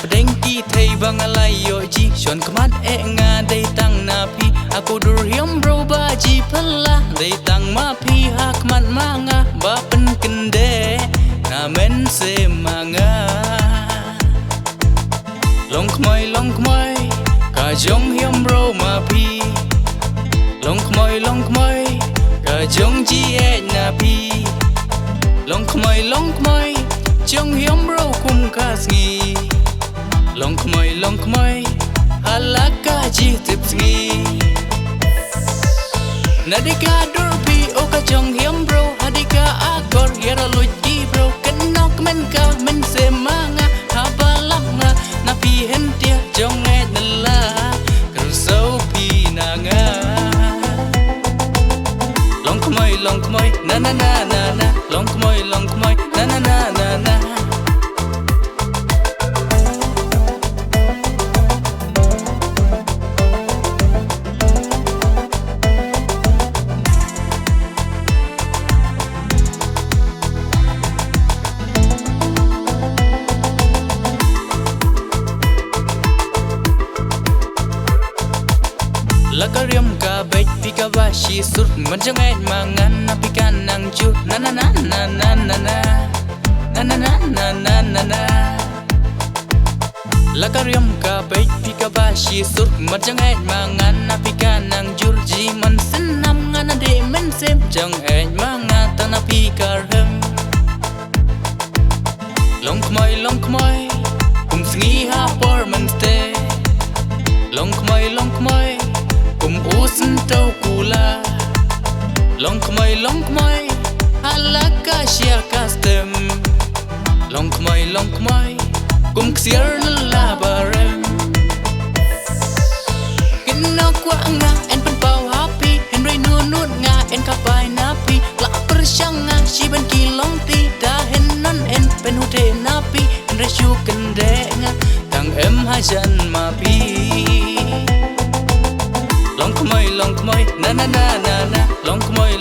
Pedengki thei bang alai yo ji Shon kemat nga day tang na pi Aku dur hiam bro ba ji pala Day tang ma pi hak mat manga Ba pen kende na men se manga Long kmoi Ka jong hiam bro ma pi Long kmoi Ka jong ji na pi Long kmoi Jong hiam bro kum kas ngi Long kmoi Halaka ji tip ngi Nadika dur pi o ka jong hiam bro Hadika akor yara luj ki bro Kenok men ka men se manga Habalang nga na pi hentia jong et nala Kersau pi nanga Long kmoi na na na na na Long kmoi na na na na na Lakariam ka bait pika bashi sur Manjang et mangan napikan nang jut Na na na na na na na Na na na na na na na Lakariam ka bait pika bashi sur Manjang et mangan napikan nang jur Ji man senam ngana de men sem Jang et mangan ta napika rem Long kmoi Kum sngi ha por man stay Long kmoi Kum usen tau kula Long kmoi Halaka shia custom Long kmoi Kum ksiar nala barem Kena kwa nga en pen pau happy En rei nunut nga en kapai napi La persyang nga si ben kilong ti Da hen non en pen hute napi En rei syu kende nga Tang em hajan mapi Long kmoi na na na na na Long kmoi